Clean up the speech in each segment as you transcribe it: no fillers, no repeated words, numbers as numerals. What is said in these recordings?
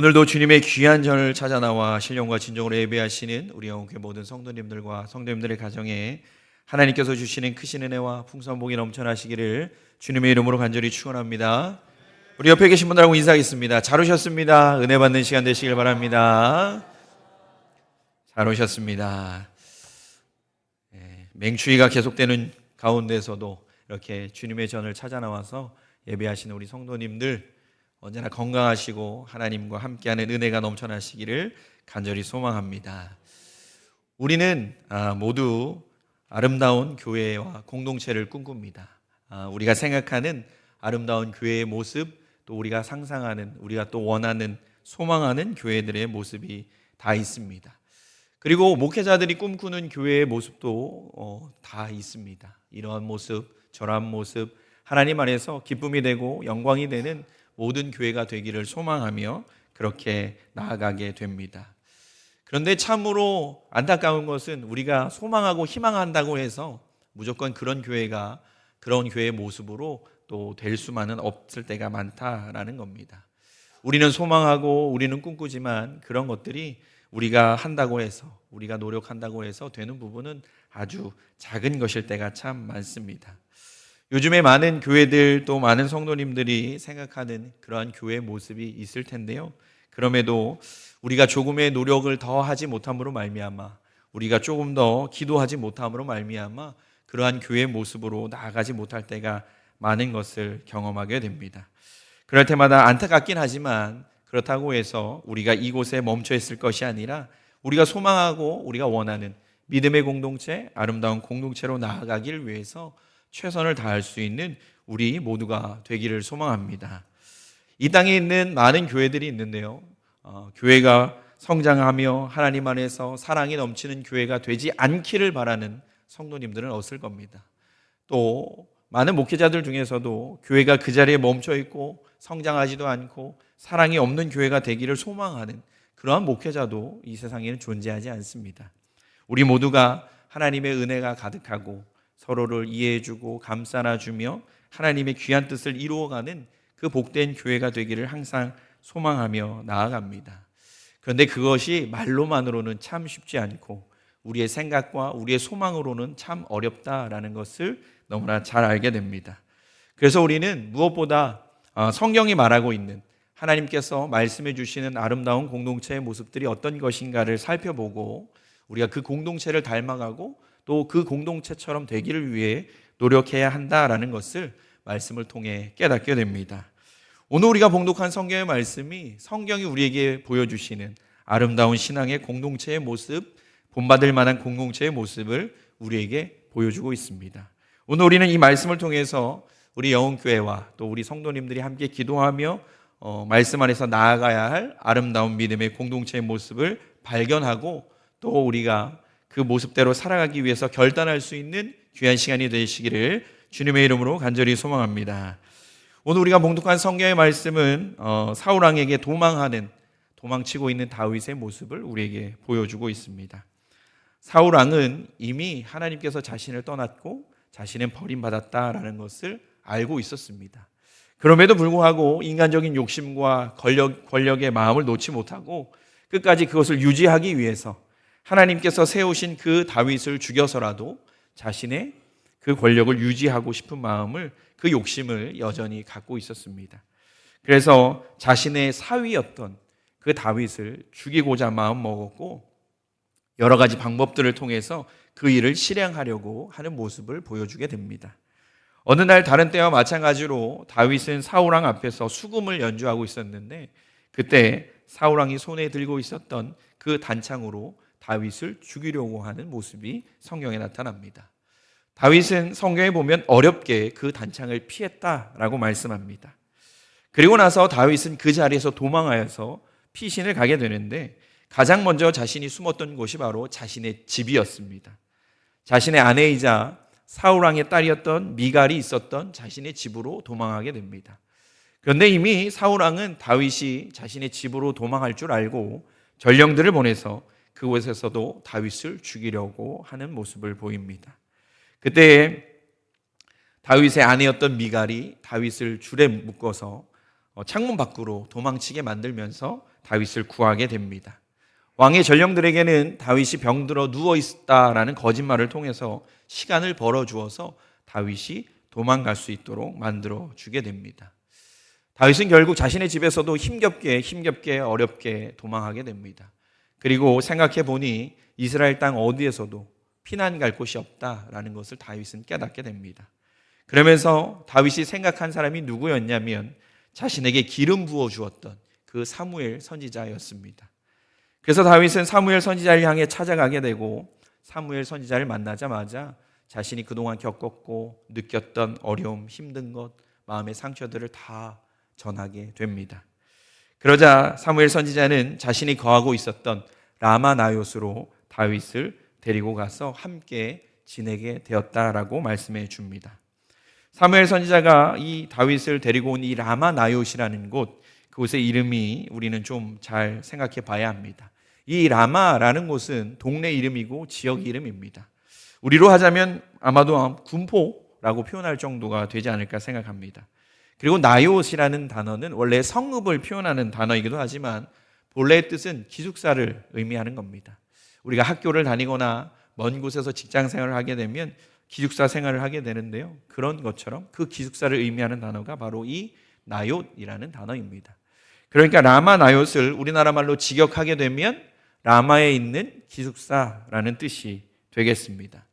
오늘도 주님의 귀한 전을 찾아 나와 신령과 진정으로 예배하시는 우리 영혼교회 모든 성도님들과 성도님들의 가정에 하나님께서 주시는 크신 은혜와 풍성한 복이 넘쳐나시기를 주님의 이름으로 간절히 축원합니다. 우리 옆에 계신 분들하고 인사하겠습니다. 잘 오셨습니다. 은혜 받는 시간 되시길 바랍니다. 잘 오셨습니다. 맹추위가 계속되는 가운데서도 이렇게 주님의 전을 찾아 나와서 예배하시는 우리 성도님들 언제나 건강하시고 하나님과 함께하는 은혜가 넘쳐나시기를 간절히 소망합니다. 우리는 모두 아름다운 교회와 공동체를 꿈꿉니다. 우리가 생각하는 아름다운 교회의 모습, 또 우리가 상상하는, 우리가 또 원하는, 소망하는 교회들의 모습이 다 있습니다. 그리고 목회자들이 꿈꾸는 교회의 모습도 다 있습니다. 이러한 모습, 저러한 모습, 하나님 안에서 기쁨이 되고 영광이 되는 모든 교회가 되기를 소망하며 그렇게 나아가게 됩니다. 그런데 참으로 안타까운 것은 우리가 소망하고 희망한다고 해서 무조건 그런 교회가 그런 교회의 모습으로 또 될 수만은 없을 때가 많다라는 겁니다. 우리는 소망하고 우리는 꿈꾸지만 그런 것들이 우리가 한다고 해서, 우리가 노력한다고 해서 되는 부분은 아주 작은 것일 때가 참 많습니다. 요즘에 많은 교회들 또 많은 성도님들이 생각하는 그러한 교회의 모습이 있을 텐데요. 그럼에도 우리가 조금의 노력을 더 하지 못함으로 말미암아, 우리가 조금 더 기도하지 못함으로 말미암아 그러한 교회의 모습으로 나아가지 못할 때가 많은 것을 경험하게 됩니다. 그럴 때마다 안타깝긴 하지만 그렇다고 해서 우리가 이곳에 멈춰 있을 것이 아니라 우리가 소망하고 우리가 원하는 믿음의 공동체, 아름다운 공동체로 나아가기를 위해서 최선을 다할 수 있는 우리 모두가 되기를 소망합니다. 이 땅에 있는 많은 교회들이 있는데요. 교회가 성장하며 하나님 안에서 사랑이 넘치는 교회가 되지 않기를 바라는 성도님들은 없을 겁니다. 또 많은 목회자들 중에서도 교회가 그 자리에 멈춰 있고 성장하지도 않고 사랑이 없는 교회가 되기를 소망하는 그러한 목회자도 이 세상에는 존재하지 않습니다. 우리 모두가 하나님의 은혜가 가득하고 서로를 이해해주고 감싸주며 하나님의 귀한 뜻을 이루어가는 그 복된 교회가 되기를 항상 소망하며 나아갑니다. 그런데 그것이 말로만으로는 참 쉽지 않고 우리의 생각과 우리의 소망으로는 참 어렵다라는 것을 너무나 잘 알게 됩니다. 그래서 우리는 무엇보다 성경이 말하고 있는 하나님께서 말씀해 주시는 아름다운 공동체의 모습들이 어떤 것인가를 살펴보고 우리가 그 공동체를 닮아가고 또 그 공동체처럼 되기를 위해 노력해야 한다라는 것을 말씀을 통해 깨닫게 됩니다. 오늘 우리가 봉독한 성경의 말씀이 성경이 우리에게 보여주시는 아름다운 신앙의 공동체의 모습, 본받을 만한 공동체의 모습을 우리에게 보여주고 있습니다. 오늘 우리는 이 말씀을 통해서 우리 영혼교회와 또 우리 성도님들이 함께 기도하며 말씀 안에서 나아가야 할 아름다운 믿음의 공동체의 모습을 발견하고 또 우리가 그 모습대로 살아가기 위해서 결단할 수 있는 귀한 시간이 되시기를 주님의 이름으로 간절히 소망합니다. 오늘 우리가 봉독한 성경의 말씀은 사울 왕에게 도망치고 있는 다윗의 모습을 우리에게 보여주고 있습니다. 사울 왕은 이미 하나님께서 자신을 떠났고 자신은 버림받았다라는 것을 알고 있었습니다. 그럼에도 불구하고 인간적인 욕심과 권력의 마음을 놓지 못하고 끝까지 그것을 유지하기 위해서 하나님께서 세우신 그 다윗을 죽여서라도 자신의 그 권력을 유지하고 싶은 마음을, 그 욕심을 여전히 갖고 있었습니다. 그래서 자신의 사위였던 그 다윗을 죽이고자 마음먹었고 여러 가지 방법들을 통해서 그 일을 실행하려고 하는 모습을 보여주게 됩니다. 어느 날 다른 때와 마찬가지로 다윗은 사울왕 앞에서 수금을 연주하고 있었는데 그때 사울왕이 손에 들고 있었던 그 단창으로 다윗을 죽이려고 하는 모습이 성경에 나타납니다. 다윗은 성경에 보면 어렵게 그 단창을 피했다라고 말씀합니다. 그리고 나서 다윗은 그 자리에서 도망하여서 피신을 가게 되는데 가장 먼저 자신이 숨었던 곳이 바로 자신의 집이었습니다. 자신의 아내이자 사울왕의 딸이었던 미갈이 있었던 자신의 집으로 도망하게 됩니다. 그런데 이미 사울왕은 다윗이 자신의 집으로 도망할 줄 알고 전령들을 보내서 그곳에서도 다윗을 죽이려고 하는 모습을 보입니다. 그때 다윗의 아내였던 미갈이 다윗을 줄에 묶어서 창문 밖으로 도망치게 만들면서 다윗을 구하게 됩니다. 왕의 전령들에게는 다윗이 병들어 누워 있다라는 거짓말을 통해서 시간을 벌어주어서 다윗이 도망갈 수 있도록 만들어 주게 됩니다. 다윗은 결국 자신의 집에서도 힘겹게 어렵게 도망하게 됩니다. 그리고 생각해 보니 이스라엘 땅 어디에서도 피난 갈 곳이 없다라는 것을 다윗은 깨닫게 됩니다. 그러면서 다윗이 생각한 사람이 누구였냐면 자신에게 기름 부어 주었던 그 사무엘 선지자였습니다. 그래서 다윗은 사무엘 선지자를 향해 찾아가게 되고 사무엘 선지자를 만나자마자 자신이 그동안 겪었고 느꼈던 어려움, 힘든 것, 마음의 상처들을 다 전하게 됩니다. 그러자 사무엘 선지자는 자신이 거하고 있었던 라마나요스로 다윗을 데리고 가서 함께 지내게 되었다라고 말씀해 줍니다. 사무엘 선지자가 이 다윗을 데리고 온 이 라마나요시라는 곳, 그곳의 이름이 우리는 좀 잘 생각해 봐야 합니다. 이 라마라는 곳은 동네 이름이고 지역 이름입니다. 우리로 하자면 아마도 군포라고 표현할 정도가 되지 않을까 생각합니다. 그리고 나요시라는 단어는 원래 성읍을 표현하는 단어이기도 하지만 본래의 뜻은 기숙사를 의미하는 겁니다. 우리가 학교를 다니거나 먼 곳에서 직장 생활을 하게 되면 기숙사 생활을 하게 되는데요. 그런 것처럼 그 기숙사를 의미하는 단어가 바로 이 나요이라는 단어입니다. 그러니까 라마 나요스를 우리나라 말로 직역하게 되면 라마에 있는 기숙사라는 뜻이 되겠습니다.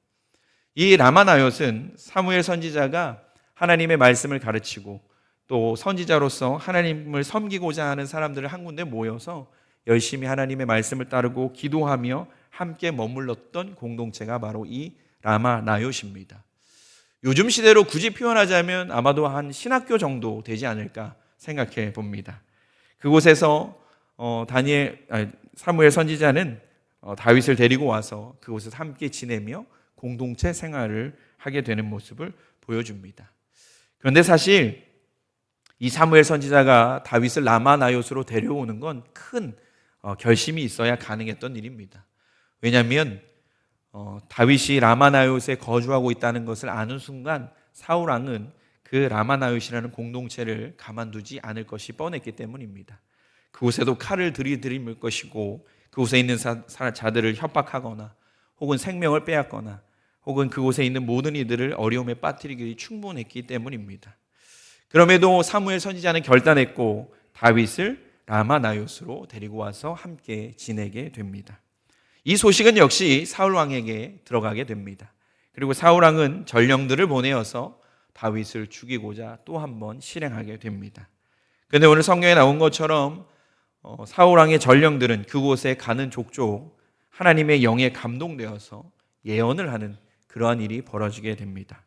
이 라마 나요스는 사무엘 선지자가 하나님의 말씀을 가르치고 또 선지자로서 하나님을 섬기고자 하는 사람들을 한 군데 모여서 열심히 하나님의 말씀을 따르고 기도하며 함께 머물렀던 공동체가 바로 이 라마나요시입니다. 요즘 시대로 굳이 표현하자면 아마도 한 신학교 정도 되지 않을까 생각해 봅니다. 그곳에서 사무엘 선지자는 다윗을 데리고 와서 그곳에서 함께 지내며 공동체 생활을 하게 되는 모습을 보여줍니다. 그런데 사실 이 사무엘 선지자가 다윗을 라마나요스로 데려오는 건 큰 결심이 있어야 가능했던 일입니다. 왜냐하면 다윗이 라마나요스에 거주하고 있다는 것을 아는 순간 사울 왕은 그 라마나요시라는 공동체를 가만두지 않을 것이 뻔했기 때문입니다. 그곳에도 칼을 들이밀 것이고 그곳에 있는 자들을 협박하거나 혹은 생명을 빼앗거나 혹은 그곳에 있는 모든 이들을 어려움에 빠뜨리기 충분했기 때문입니다. 그럼에도 사무엘 선지자는 결단했고 다윗을 라마나요스로 데리고 와서 함께 지내게 됩니다. 이 소식은 역시 사울 왕에게 들어가게 됩니다. 그리고 사울 왕은 전령들을 보내어서 다윗을 죽이고자 또 한 번 실행하게 됩니다. 그런데 오늘 성경에 나온 것처럼 사울 왕의 전령들은 그곳에 가는 족족 하나님의 영에 감동되어서 예언을 하는 그러한 일이 벌어지게 됩니다.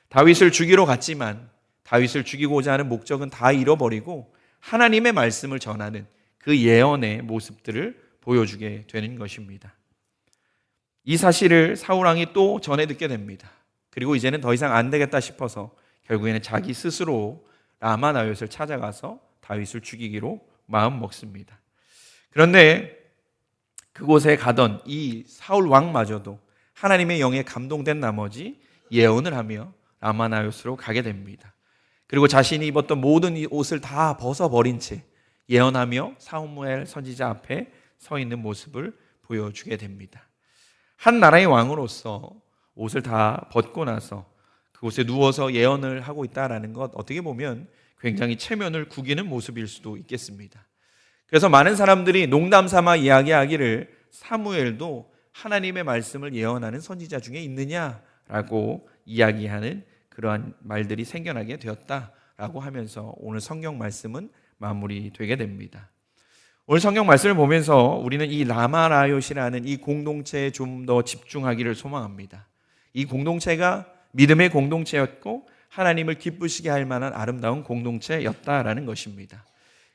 다윗을 죽이러 갔지만 다윗을 죽이고자 하는 목적은 다 잃어버리고 하나님의 말씀을 전하는 그 예언의 모습들을 보여주게 되는 것입니다. 이 사실을 사울 왕이 또 전해 듣게 됩니다. 그리고 이제는 더 이상 안 되겠다 싶어서 결국에는 자기 스스로 라마나요스를 찾아가서 다윗을 죽이기로 마음 먹습니다. 그런데 그곳에 가던 이 사울 왕마저도 하나님의 영에 감동된 나머지 예언을 하며 라마나요스로 가게 됩니다. 그리고 자신이 입었던 모든 이 옷을 다 벗어버린 채 예언하며 사무엘 선지자 앞에 서 있는 모습을 보여주게 됩니다. 한 나라의 왕으로서 옷을 다 벗고 나서 그곳에 누워서 예언을 하고 있다는 것 어떻게 보면 굉장히 체면을 구기는 모습일 수도 있겠습니다. 그래서 많은 사람들이 농담 삼아 이야기하기를 사무엘도 하나님의 말씀을 예언하는 선지자 중에 있느냐라고 이야기하는 그러한 말들이 생겨나게 되었다라고 하면서 오늘 성경 말씀은 마무리되게 됩니다. 오늘 성경 말씀을 보면서 우리는 이 라마나요시라는 이 공동체에 좀 더 집중하기를 소망합니다. 이 공동체가 믿음의 공동체였고 하나님을 기쁘시게 할 만한 아름다운 공동체였다라는 것입니다.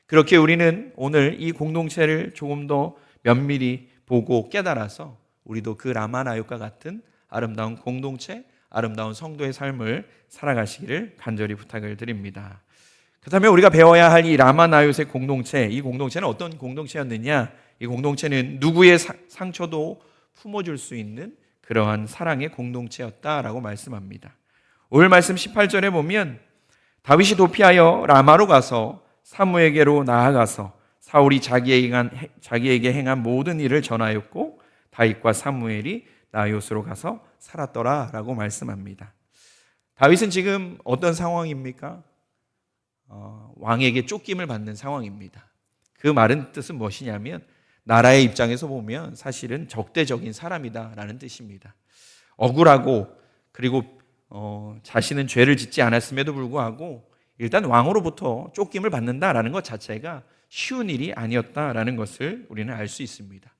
그렇게 우리는 오늘 이 공동체를 조금 더 면밀히 보고 깨달아서 우리도 그 라마나요과 같은 아름다운 공동체, 아름다운 성도의 삶을 살아가시기를 간절히 부탁을 드립니다. 그렇다면 우리가 배워야 할 이 라마나요스의 공동체, 이 공동체는 어떤 공동체였느냐? 이 공동체는 누구의 상처도 품어줄 수 있는 그러한 사랑의 공동체였다라고 말씀합니다. 오늘 말씀 18절에 보면 다윗이 도피하여 라마로 가서 사무에게로 나아가서 사울이 자기에게 행한 모든 일을 전하였고 다윗과 사무엘이 나요스로 가서 살았더라라고 말씀합니다. 다윗은 지금 어떤 상황입니까? 왕에게 쫓김을 받는 상황입니다. 그 말은 뜻은 무엇이냐면 나라의 입장에서 보면 사실은 적대적인 사람이다라는 뜻입니다. 억울하고 그리고 자신은 죄를 짓지 않았음에도 불구하고 일단 왕으로부터 쫓김을 받는다라는 것 자체가 쉬운 일이 아니었다라는 것을 우리는 알 수 있습니다.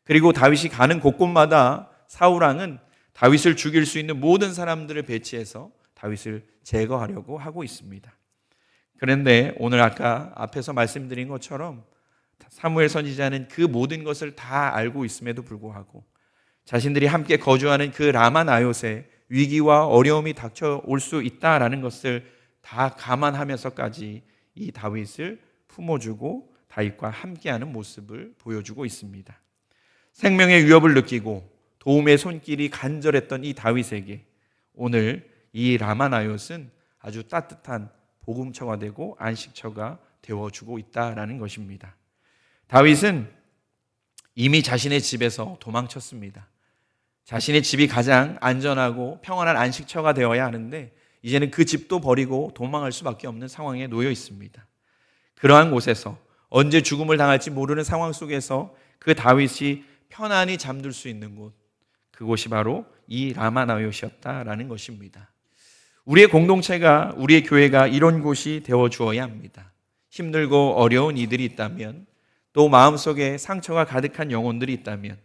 그리고 다윗이 가는 곳곳마다 사울왕은 다윗을 죽일 수 있는 모든 사람들을 배치해서 다윗을 제거하려고 하고 있습니다. 그런데 오늘 아까 앞에서 말씀드린 것처럼 사무엘 선지자는 그 모든 것을 다 알고 있음에도 불구하고 자신들이 함께 거주하는 그 라마 나요스에 위기와 어려움이 닥쳐올 수 있다라는 것을 다 감안하면서까지 이 다윗을 품어주고 다윗과 함께하는 모습을 보여주고 있습니다. 생명의 위협을 느끼고 도움의 손길이 간절했던 이 다윗에게 오늘 이 라마 나요스는 아주 따뜻한 복음처가 되고 안식처가 되어주고 있다라는 것입니다. 다윗은 이미 자신의 집에서 도망쳤습니다. 자신의 집이 가장 안전하고 평안한 안식처가 되어야 하는데 이제는 그 집도 버리고 도망할 수밖에 없는 상황에 놓여 있습니다. 그러한 곳에서 언제 죽음을 당할지 모르는 상황 속에서 그 다윗이 편안히 잠들 수 있는 곳, 그곳이 바로 이 라마 나요스였다라는 것입니다. 우리의 공동체가, 우리의 교회가 이런 곳이 되어 주어야 합니다. 힘들고 어려운 이들이 있다면, 또 마음속에 상처가 가득한 영혼들이 있다면,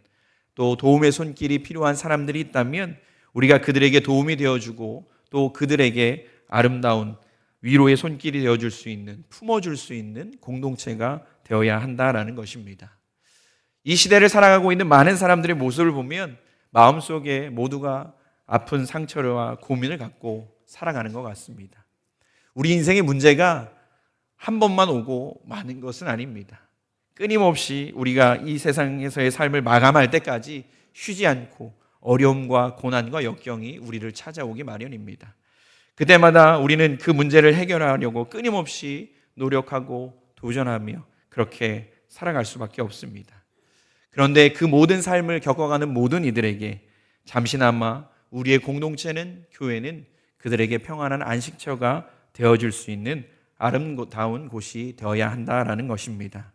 또 도움의 손길이 필요한 사람들이 있다면 우리가 그들에게 도움이 되어주고 또 그들에게 아름다운 위로의 손길이 되어줄 수 있는, 품어줄 수 있는 공동체가 되어야 한다라는 것입니다. 이 시대를 살아가고 있는 많은 사람들의 모습을 보면 마음속에 모두가 아픈 상처와 고민을 갖고 살아가는 것 같습니다. 우리 인생의 문제가 한 번만 오고 마는 것은 아닙니다. 끊임없이 우리가 이 세상에서의 삶을 마감할 때까지 쉬지 않고 어려움과 고난과 역경이 우리를 찾아오기 마련입니다. 그때마다 우리는 그 문제를 해결하려고 끊임없이 노력하고 도전하며 그렇게 살아갈 수밖에 없습니다. 그런데 그 모든 삶을 겪어가는 모든 이들에게 잠시나마 우리의 공동체는, 교회는 그들에게 평안한 안식처가 되어줄 수 있는 아름다운 곳이 되어야 한다라는 것입니다.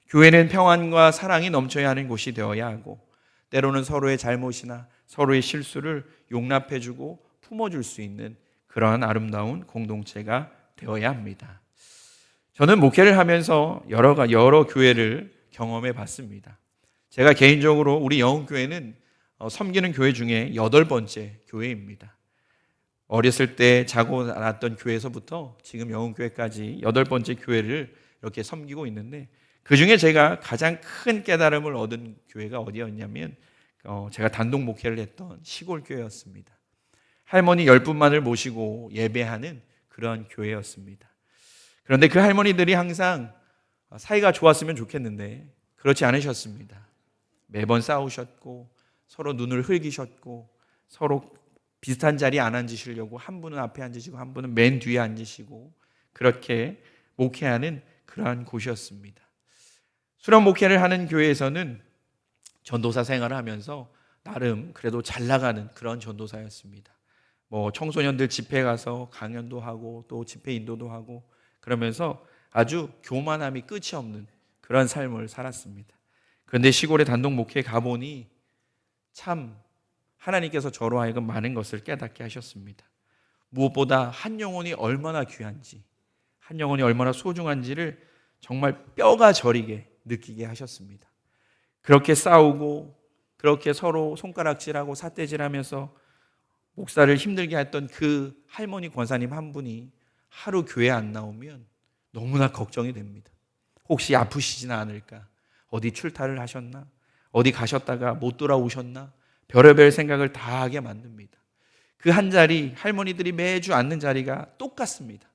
교회는 평안과 사랑이 넘쳐야 하는 곳이 되어야 하고 때로는 서로의 잘못이나 서로의 실수를 용납해주고 품어줄 수 있는 그러한 아름다운 공동체가 되어야 합니다. 저는 목회를 하면서 여러 교회를 경험해 봤습니다. 제가 개인적으로 우리 영흥교회는 섬기는 교회 중에 8번째 교회입니다. 어렸을 때 자고 났던 교회에서부터 지금 영흥교회까지 8번째 교회를 이렇게 섬기고 있는데 그 중에 제가 가장 큰 깨달음을 얻은 교회가 어디였냐면 제가 단독 목회를 했던 시골 교회였습니다. 할머니 10분만을 모시고 예배하는 그런 교회였습니다. 그런데 그 할머니들이 항상 사이가 좋았으면 좋겠는데 그렇지 않으셨습니다. 매번 싸우셨고 서로 눈을 흘기셨고 서로 비슷한 자리에 안 앉으시려고 한 분은 앞에 앉으시고 한 분은 맨 뒤에 앉으시고 그렇게 목회하는 그러한 곳이었습니다. 수련 목회를 하는 교회에서는 전도사 생활을 하면서 나름 그래도 잘 나가는 그런 전도사였습니다. 청소년들 집회 가서 강연도 하고 또 집회 인도도 하고 그러면서 아주 교만함이 끝이 없는 그런 삶을 살았습니다. 그런데 시골에 단독 목회에 가보니 참 하나님께서 저로 하여금 많은 것을 깨닫게 하셨습니다. 무엇보다 한 영혼이 얼마나 귀한지, 한 영혼이 얼마나 소중한지를 정말 뼈가 저리게 느끼게 하셨습니다. 그렇게 싸우고 그렇게 서로 손가락질하고 삿대질하면서 목사를 힘들게 했던 그 할머니 권사님 한 분이 하루 교회 안 나오면 너무나 걱정이 됩니다. 혹시 아프시지는 않을까? 어디 출타를 하셨나? 어디 가셨다가 못 돌아오셨나? 별의별 생각을 다 하게 만듭니다. 그 한 자리, 할머니들이 매주 앉는 자리가 똑같습니다.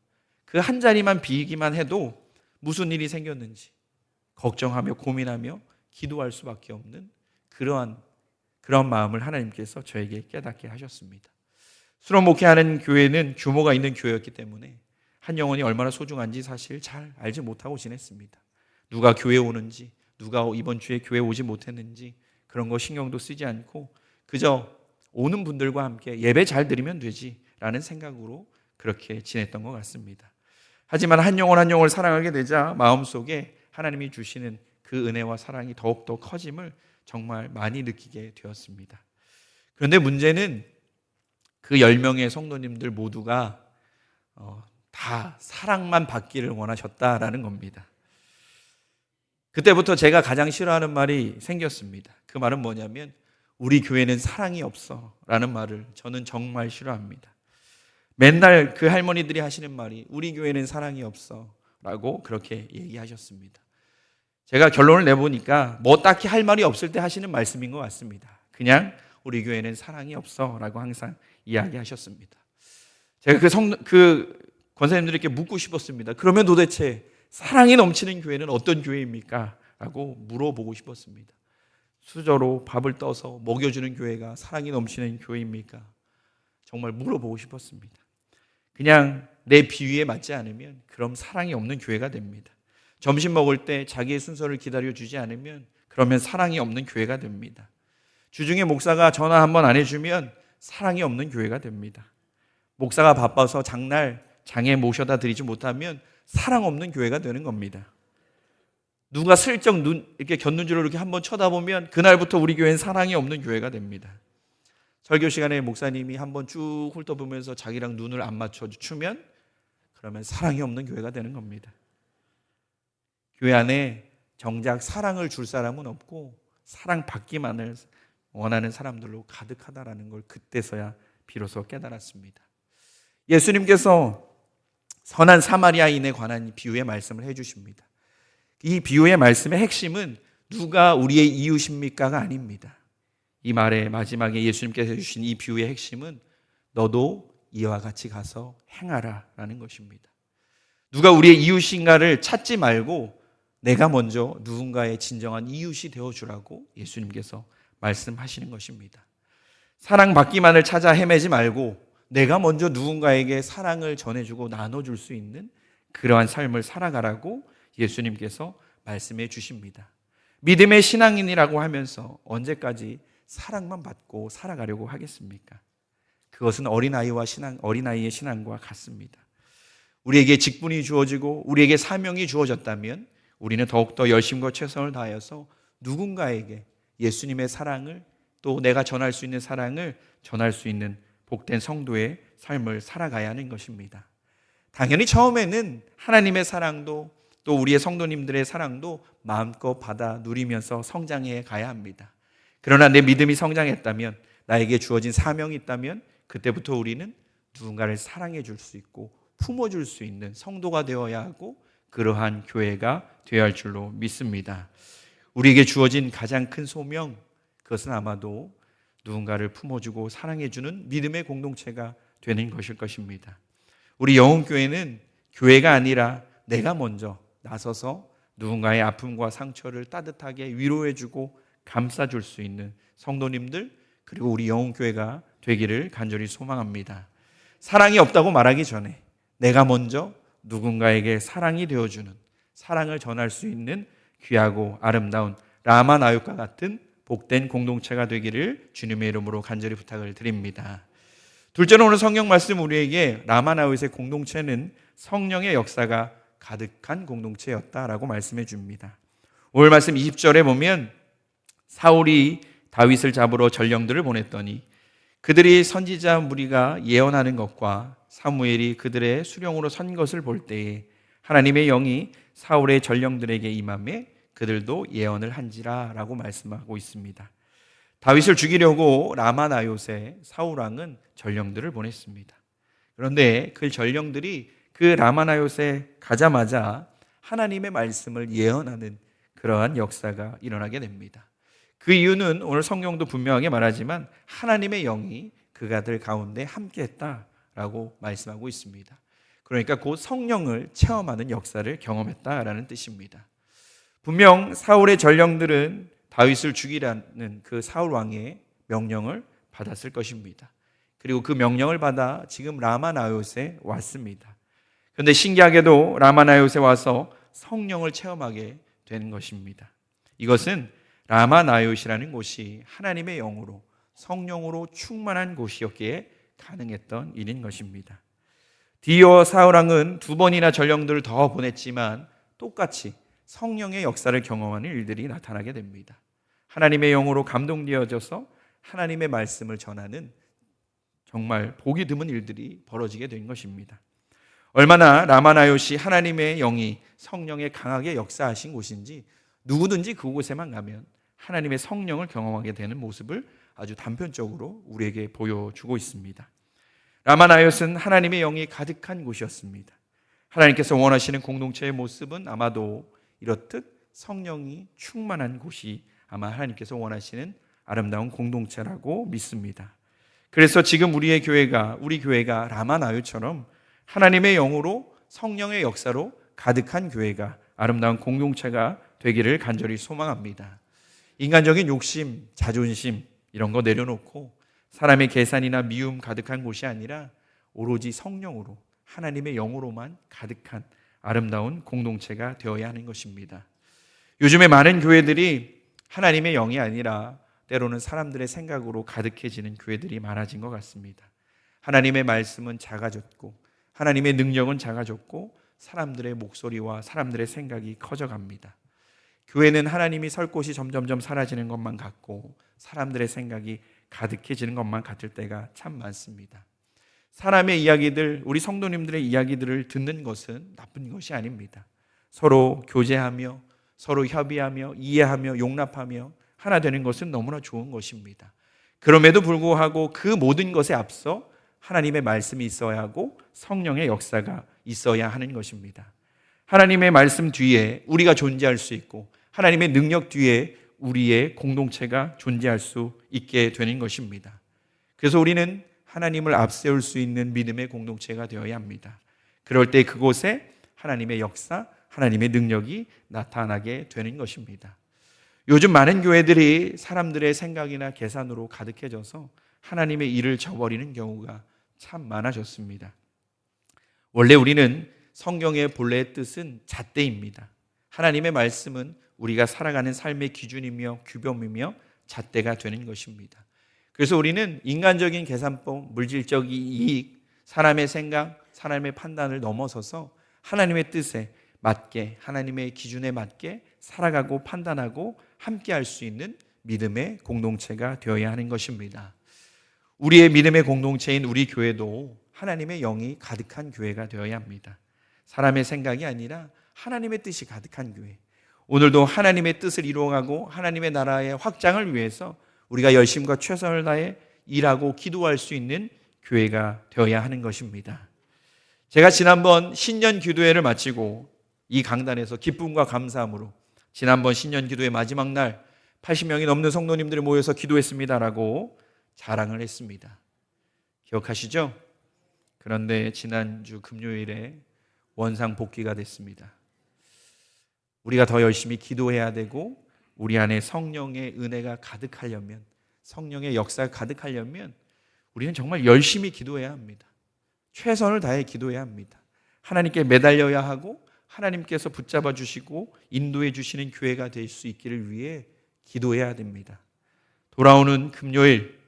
그 한 자리만 비기만 해도 무슨 일이 생겼는지 걱정하며 고민하며 기도할 수밖에 없는 그런 마음을 하나님께서 저에게 깨닫게 하셨습니다. 수련 목회하는 교회는 규모가 있는 교회였기 때문에 한 영혼이 얼마나 소중한지 사실 잘 알지 못하고 지냈습니다. 누가 교회 오는지, 누가 이번 주에 교회 오지 못했는지 그런 거 신경도 쓰지 않고 그저 오는 분들과 함께 예배 잘 드리면 되지라는 생각으로 그렇게 지냈던 것 같습니다. 하지만 한 영혼 한 영혼을 사랑하게 되자 마음속에 하나님이 주시는 그 은혜와 사랑이 더욱더 커짐을 정말 많이 느끼게 되었습니다. 그런데 문제는 그 10명의 성도님들 모두가 다 사랑만 받기를 원하셨다라는 겁니다. 그때부터 제가 가장 싫어하는 말이 생겼습니다. 그 말은 뭐냐면 우리 교회는 사랑이 없어 라는 말을 저는 정말 싫어합니다. 맨날 그 할머니들이 하시는 말이 우리 교회는 사랑이 없어 라고 그렇게 얘기하셨습니다. 제가 결론을 내보니까 뭐 딱히 할 말이 없을 때 하시는 말씀인 것 같습니다. 그냥 우리 교회는 사랑이 없어 라고 항상 이야기하셨습니다. 제가 그 권사님들에게 묻고 싶었습니다. 그러면 도대체 사랑이 넘치는 교회는 어떤 교회입니까? 라고 물어보고 싶었습니다. 수저로 밥을 떠서 먹여주는 교회가 사랑이 넘치는 교회입니까? 정말 물어보고 싶었습니다. 그냥 내 비위에 맞지 않으면 그럼 사랑이 없는 교회가 됩니다. 점심 먹을 때 자기의 순서를 기다려주지 않으면 그러면 사랑이 없는 교회가 됩니다. 주중에 목사가 전화 한번 안 해주면 사랑이 없는 교회가 됩니다. 목사가 바빠서 장에 모셔다 드리지 못하면 사랑 없는 교회가 되는 겁니다. 누가 슬쩍 이렇게 곁눈질로 이렇게 한번 쳐다보면 그날부터 우리 교회는 사랑이 없는 교회가 됩니다. 설교 시간에 목사님이 한번 쭉 훑어보면서 자기랑 눈을 안 맞춰 주면 그러면 사랑이 없는 교회가 되는 겁니다. 교회 안에 정작 사랑을 줄 사람은 없고 사랑받기만을 원하는 사람들로 가득하다라는 걸 그때서야 비로소 깨달았습니다. 예수님께서 선한 사마리아인에 관한 비유의 말씀을 해주십니다. 이 비유의 말씀의 핵심은 누가 우리의 이웃입니까가 아닙니다. 이 말의 마지막에 예수님께서 해주신 이 비유의 핵심은 너도 이와 같이 가서 행하라 라는 것입니다. 누가 우리의 이웃인가를 찾지 말고 내가 먼저 누군가의 진정한 이웃이 되어주라고 예수님께서 말씀하시는 것입니다. 사랑받기만을 찾아 헤매지 말고 내가 먼저 누군가에게 사랑을 전해주고 나눠줄 수 있는 그러한 삶을 살아가라고 예수님께서 말씀해 주십니다. 믿음의 신앙인이라고 하면서 언제까지 사랑만 받고 살아가려고 하겠습니까? 그것은 어린아이의 신앙과 같습니다. 우리에게 직분이 주어지고 우리에게 사명이 주어졌다면 우리는 더욱더 열심과 최선을 다하여서 누군가에게 예수님의 사랑을 또 내가 전할 수 있는 사랑을 전할 수 있는 복된 성도의 삶을 살아가야 하는 것입니다. 당연히 처음에는 하나님의 사랑도 또 우리의 성도님들의 사랑도 마음껏 받아 누리면서 성장해 가야 합니다. 그러나 내 믿음이 성장했다면 나에게 주어진 사명이 있다면 그때부터 우리는 누군가를 사랑해 줄 수 있고 품어줄 수 있는 성도가 되어야 하고 그러한 교회가 되어야 할 줄로 믿습니다. 우리에게 주어진 가장 큰 소명 그것은 아마도 누군가를 품어주고 사랑해주는 믿음의 공동체가 되는 것일 것입니다. 우리 영혼교회는 교회가 아니라 내가 먼저 나서서 누군가의 아픔과 상처를 따뜻하게 위로해주고 감싸줄 수 있는 성도님들 그리고 우리 영혼교회가 되기를 간절히 소망합니다. 사랑이 없다고 말하기 전에 내가 먼저 누군가에게 사랑이 되어주는 사랑을 전할 수 있는 귀하고 아름다운 라마나옅과 같은 복된 공동체가 되기를 주님의 이름으로 간절히 부탁을 드립니다. 둘째로 오늘 성경 말씀 우리에게 라마나옅의 공동체는 성령의 역사가 가득한 공동체였다라고 말씀해 줍니다. 오늘 말씀 20절에 보면 사울이 다윗을 잡으러 전령들을 보냈더니 그들이 선지자 무리가 예언하는 것과 사무엘이 그들의 수령으로 선 것을 볼 때에 하나님의 영이 사울의 전령들에게 임하매 그들도 예언을 한지라 라고 말씀하고 있습니다. 다윗을 죽이려고 라마나옅에 사울왕은 전령들을 보냈습니다. 그런데 그 전령들이 그 라마나옅에 가자마자 하나님의 말씀을 예언하는 그러한 역사가 일어나게 됩니다. 그 이유는 오늘 성경도 분명하게 말하지만 하나님의 영이 그가들 가운데 함께했다라고 말씀하고 있습니다. 그러니까 곧 성령을 체험하는 역사를 경험했다라는 뜻입니다. 분명 사울의 전령들은 다윗을 죽이라는 그 사울 왕의 명령을 받았을 것입니다. 그리고 그 명령을 받아 지금 라마나옅에 왔습니다. 그런데 신기하게도 라마나요스에 와서 성령을 체험하게 되는 것입니다. 이것은 라마나요시라는 곳이 하나님의 영으로 성령으로 충만한 곳이었기에 가능했던 일인 것입니다. 디오 사우랑은 두 번이나 전령들을 더 보냈지만 똑같이 성령의 역사를 경험하는 일들이 나타나게 됩니다. 하나님의 영으로 감동되어져서 하나님의 말씀을 전하는 정말 보기 드문 일들이 벌어지게 된 것입니다. 얼마나 라마나요시 하나님의 영이 성령에 강하게 역사하신 곳인지 누구든지 그곳에만 가면 하나님의 성령을 경험하게 되는 모습을 아주 단편적으로 우리에게 보여주고 있습니다. 라마나요스는 하나님의 영이 가득한 곳이었습니다. 하나님께서 원하시는 공동체의 모습은 아마도 이렇듯 성령이 충만한 곳이 아마 하나님께서 원하시는 아름다운 공동체라고 믿습니다. 그래서 지금 우리 교회가 라마나요처럼 하나님의 영으로 성령의 역사로 가득한 교회가 아름다운 공동체가 되기를 간절히 소망합니다. 인간적인 욕심, 자존심 이런 거 내려놓고 사람의 계산이나 미움 가득한 곳이 아니라 오로지 성령으로 하나님의 영으로만 가득한 아름다운 공동체가 되어야 하는 것입니다. 요즘에 많은 교회들이 하나님의 영이 아니라 때로는 사람들의 생각으로 가득해지는 교회들이 많아진 것 같습니다. 하나님의 말씀은 작아졌고 하나님의 능력은 작아졌고 사람들의 목소리와 사람들의 생각이 커져갑니다. 교회는 하나님이 설 곳이 점점점 사라지는 것만 같고 사람들의 생각이 가득해지는 것만 같을 때가 참 많습니다. 사람의 이야기들, 우리 성도님들의 이야기들을 듣는 것은 나쁜 것이 아닙니다. 서로 교제하며 서로 협의하며 이해하며 용납하며 하나 되는 것은 너무나 좋은 것입니다. 그럼에도 불구하고 그 모든 것에 앞서 하나님의 말씀이 있어야 하고 성령의 역사가 있어야 하는 것입니다. 하나님의 말씀 뒤에 우리가 존재할 수 있고 하나님의 능력 뒤에 우리의 공동체가 존재할 수 있게 되는 것입니다. 그래서 우리는 하나님을 앞세울 수 있는 믿음의 공동체가 되어야 합니다. 그럴 때 그곳에 하나님의 역사, 하나님의 능력이 나타나게 되는 것입니다. 요즘 많은 교회들이 사람들의 생각이나 계산으로 가득해져서 하나님의 일을 저버리는 경우가 참 많아졌습니다. 원래 우리는 성경의 본래의 뜻은 잣대입니다. 하나님의 말씀은 우리가 살아가는 삶의 기준이며 규범이며 잣대가 되는 것입니다. 그래서 우리는 인간적인 계산법, 물질적 이익, 사람의 생각, 사람의 판단을 넘어서서 하나님의 뜻에 맞게, 하나님의 기준에 맞게 살아가고 판단하고 함께 할 수 있는 믿음의 공동체가 되어야 하는 것입니다. 우리의 믿음의 공동체인 우리 교회도 하나님의 영이 가득한 교회가 되어야 합니다. 사람의 생각이 아니라 하나님의 뜻이 가득한 교회. 오늘도 하나님의 뜻을 이루어가고 하나님의 나라의 확장을 위해서 우리가 열심과 최선을 다해 일하고 기도할 수 있는 교회가 되어야 하는 것입니다. 제가 지난번 신년 기도회를 마치고 이 강단에서 기쁨과 감사함으로 지난번 신년 기도회 마지막 날 80명이 넘는 성도님들이 모여서 기도했습니다라고 자랑을 했습니다. 기억하시죠? 그런데 지난주 금요일에 원상 복귀가 됐습니다. 우리가 더 열심히 기도해야 되고 우리 안에 성령의 은혜가 가득하려면, 성령의 역사가 가득하려면 우리는 정말 열심히 기도해야 합니다. 최선을 다해 기도해야 합니다. 하나님께 매달려야 하고 하나님께서 붙잡아 주시고 인도해 주시는 교회가 될 수 있기를 위해 기도해야 됩니다. 돌아오는 금요일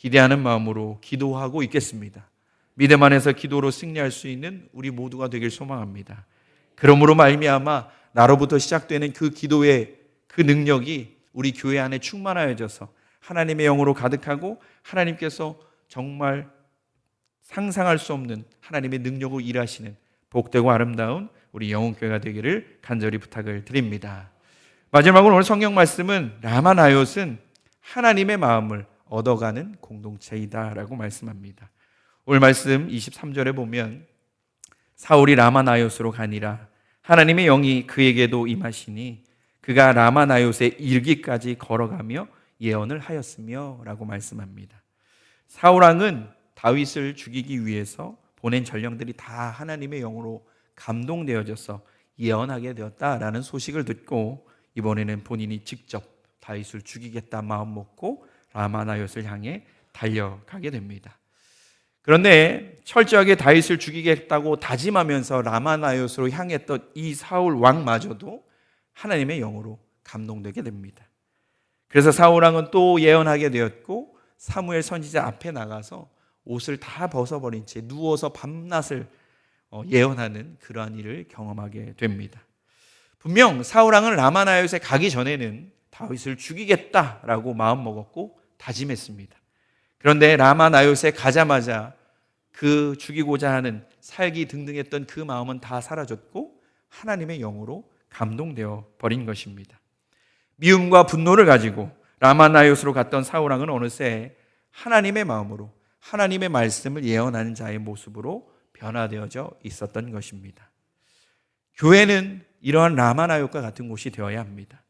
기대하는 마음으로 기도하고 있겠습니다. 믿음 안에서 기도로 승리할 수 있는 우리 모두가 되길 소망합니다. 그러므로 말미암아 나로부터 시작되는 그 기도의 그 능력이 우리 교회 안에 충만하여져서 하나님의 영으로 가득하고 하나님께서 정말 상상할 수 없는 하나님의 능력으로 일하시는 복되고 아름다운 우리 영혼교회가 되기를 간절히 부탁을 드립니다. 마지막으로 오늘 성경 말씀은 라마나요스는 하나님의 마음을 얻어가는 공동체이다라고 말씀합니다. 오늘 말씀 23절에 보면 사울이 라마나요스로 가니라 하나님의 영이 그에게도 임하시니 그가 라마나요스에 이르기까지 걸어가며 예언을 하였으며 라고 말씀합니다. 사울왕은 다윗을 죽이기 위해서 보낸 전령들이 다 하나님의 영으로 감동되어져서 예언하게 되었다라는 소식을 듣고 이번에는 본인이 직접 다윗을 죽이겠다 마음 먹고 라마나요스를 향해 달려가게 됩니다. 그런데 철저하게 다윗을 죽이겠다고 다짐하면서 라마나요스로 향했던 이 사울 왕마저도 하나님의 영으로 감동되게 됩니다. 그래서 사울 왕은 또 예언하게 되었고 사무엘 선지자 앞에 나가서 옷을 다 벗어버린 채 누워서 밤낮을 예언하는 그러한 일을 경험하게 됩니다. 분명 사울 왕은 라마나요스에 가기 전에는 다윗을 죽이겠다라고 마음먹었고 다짐했습니다. 그런데 라마나요스에 가자마자 그 죽이고자 하는 살기 등등했던 그 마음은 다 사라졌고 하나님의 영으로 감동되어 버린 것입니다. 미움과 분노를 가지고 라마나요스로 갔던 사울 왕은 어느새 하나님의 마음으로 하나님의 말씀을 예언하는 자의 모습으로 변화되어져 있었던 것입니다. 교회는 이러한 라마나요스과 같은 곳이 되어야 합니다.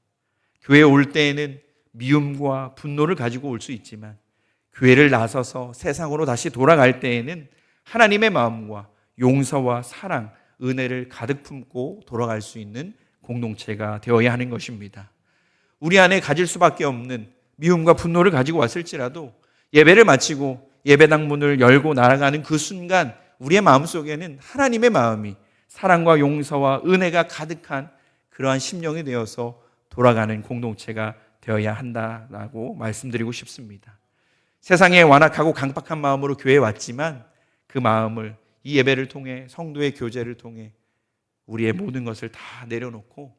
교회에 올 때에는 미움과 분노를 가지고 올 수 있지만 교회를 나서서 세상으로 다시 돌아갈 때에는 하나님의 마음과 용서와 사랑, 은혜를 가득 품고 돌아갈 수 있는 공동체가 되어야 하는 것입니다. 우리 안에 가질 수밖에 없는 미움과 분노를 가지고 왔을지라도 예배를 마치고 예배당 문을 열고 나아가는 그 순간 우리의 마음속에는 하나님의 마음이 사랑과 용서와 은혜가 가득한 그러한 심령이 되어서 돌아가는 공동체가 되어야 한다라고 말씀드리고 싶습니다. 세상에 완악하고 강박한 마음으로 교회에 왔지만 그 마음을 이 예배를 통해 성도의 교제를 통해 우리의 모든 것을 다 내려놓고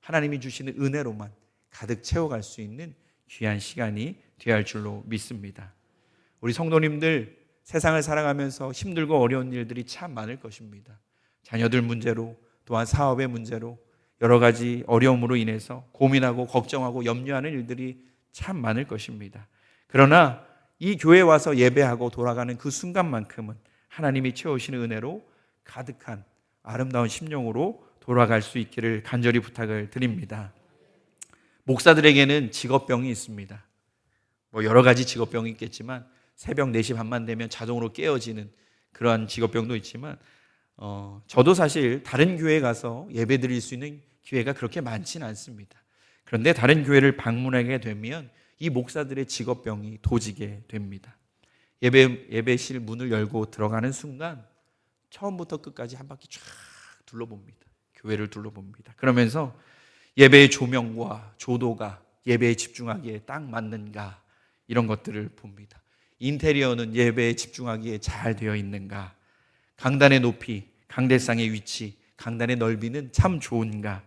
하나님이 주시는 은혜로만 가득 채워갈 수 있는 귀한 시간이 되어야 할 줄로 믿습니다. 우리 성도님들 세상을 살아가면서 힘들고 어려운 일들이 참 많을 것입니다. 자녀들 문제로 또한 사업의 문제로 여러 가지 어려움으로 인해서 고민하고 걱정하고 염려하는 일들이 참 많을 것입니다. 그러나 이 교회에 와서 예배하고 돌아가는 그 순간만큼은 하나님이 채우시는 은혜로 가득한 아름다운 심령으로 돌아갈 수 있기를 간절히 부탁을 드립니다. 목사들에게는 직업병이 있습니다. 여러 가지 직업병이 있겠지만 새벽 4시 반만 되면 자동으로 깨어지는 그러한 직업병도 있지만 저도 사실 다른 교회에 가서 예배 드릴 수 있는 기회가 그렇게 많지는 않습니다. 그런데 다른 교회를 방문하게 되면 이 목사들의 직업병이 도지게 됩니다. 예배실 문을 열고 들어가는 순간 처음부터 끝까지 한 바퀴 쫙 둘러봅니다. 교회를 둘러봅니다. 그러면서 예배의 조명과 조도가 예배에 집중하기에 딱 맞는가 이런 것들을 봅니다. 인테리어는 예배에 집중하기에 잘 되어 있는가, 강단의 높이, 강대상의 위치, 강단의 넓이는 참 좋은가,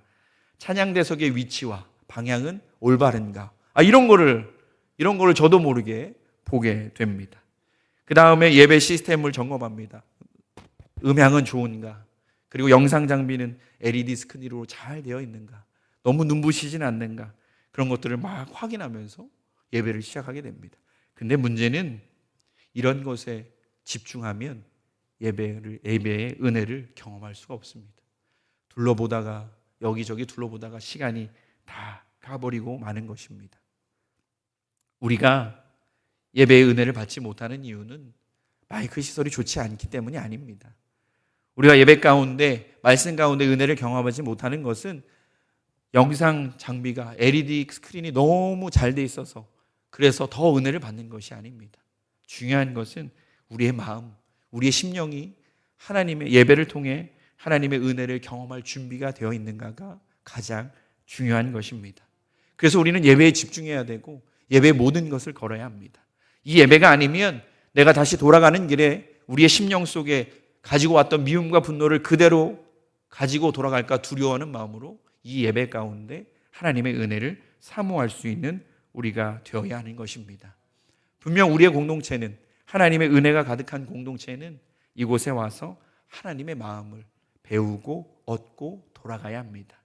찬양대석의 위치와 방향은 올바른가, 이런 거를 저도 모르게 보게 됩니다. 그 다음에 예배 시스템을 점검합니다. 음향은 좋은가, 그리고 영상 장비는 LED 스크린으로 잘 되어 있는가, 너무 눈부시진 않는가, 그런 것들을 막 확인하면서 예배를 시작하게 됩니다. 근데 문제는 이런 것에 집중하면 예배의 은혜를 경험할 수가 없습니다. 둘러보다가 여기저기 둘러보다가 시간이 다 가버리고 마는 것입니다. 우리가 예배의 은혜를 받지 못하는 이유는 마이크 시설이 좋지 않기 때문이 아닙니다. 우리가 예배 가운데 말씀 가운데 은혜를 경험하지 못하는 것은 영상 장비가 LED 스크린이 너무 잘 돼 있어서 그래서 더 은혜를 받는 것이 아닙니다. 중요한 것은 우리의 마음, 우리의 심령이 하나님의 예배를 통해 하나님의 은혜를 경험할 준비가 되어 있는가가 가장 중요한 것입니다. 그래서 우리는 예배에 집중해야 되고 예배의 모든 것을 걸어야 합니다. 이 예배가 아니면 내가 다시 돌아가는 길에 우리의 심령 속에 가지고 왔던 미움과 분노를 그대로 가지고 돌아갈까 두려워하는 마음으로 이 예배 가운데 하나님의 은혜를 사모할 수 있는 우리가 되어야 하는 것입니다. 분명 우리의 공동체는, 하나님의 은혜가 가득한 공동체는 이곳에 와서 하나님의 마음을 배우고 얻고 돌아가야 합니다.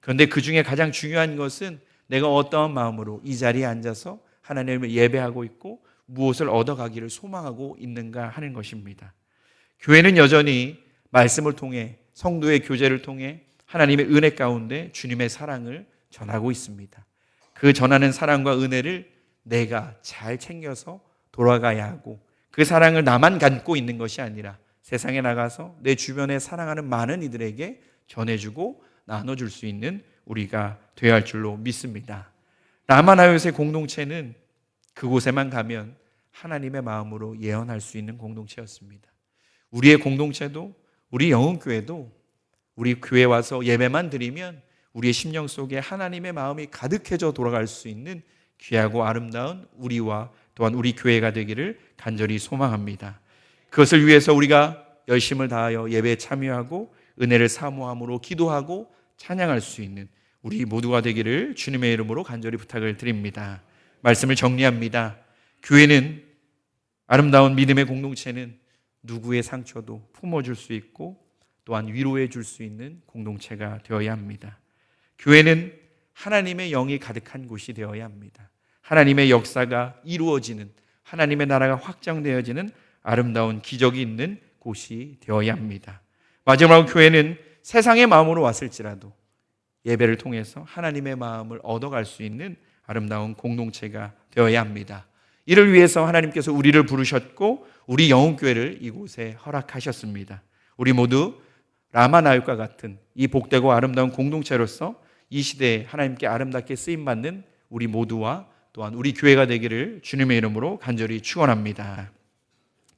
그런데 그 중에 가장 중요한 것은 내가 어떠한 마음으로 이 자리에 앉아서 하나님을 예배하고 있고 무엇을 얻어가기를 소망하고 있는가 하는 것입니다. 교회는 여전히 말씀을 통해, 성도의 교제를 통해 하나님의 은혜 가운데 주님의 사랑을 전하고 있습니다. 그 전하는 사랑과 은혜를 내가 잘 챙겨서 돌아가야 하고, 그 사랑을 나만 갖고 있는 것이 아니라 세상에 나가서 내 주변에 사랑하는 많은 이들에게 전해주고 나눠줄 수 있는 우리가 되어야 할 줄로 믿습니다. 라마나요스의 공동체는 그곳에만 가면 하나님의 마음으로 예언할 수 있는 공동체였습니다. 우리의 공동체도, 우리 영흥교회도 우리 교회 와서 예배만 드리면 우리의 심령 속에 하나님의 마음이 가득해져 돌아갈 수 있는 귀하고 아름다운 우리와 또한 우리 교회가 되기를 간절히 소망합니다. 그것을 위해서 우리가 열심을 다하여 예배에 참여하고 은혜를 사모함으로 기도하고 찬양할 수 있는 우리 모두가 되기를 주님의 이름으로 간절히 부탁을 드립니다. 말씀을 정리합니다. 교회는, 아름다운 믿음의 공동체는 누구의 상처도 품어줄 수 있고 또한 위로해 줄 수 있는 공동체가 되어야 합니다. 교회는 하나님의 영이 가득한 곳이 되어야 합니다. 하나님의 역사가 이루어지는, 하나님의 나라가 확장되어지는 아름다운 기적이 있는 곳이 되어야 합니다. 마지막으로 교회는 세상의 마음으로 왔을지라도 예배를 통해서 하나님의 마음을 얻어갈 수 있는 아름다운 공동체가 되어야 합니다. 이를 위해서 하나님께서 우리를 부르셨고 우리 영흥교회를 이곳에 허락하셨습니다. 우리 모두 라마나옳과 같은 이 복되고 아름다운 공동체로서 이 시대에 하나님께 아름답게 쓰임받는 우리 모두와 또한 우리 교회가 되기를 주님의 이름으로 간절히 축원합니다.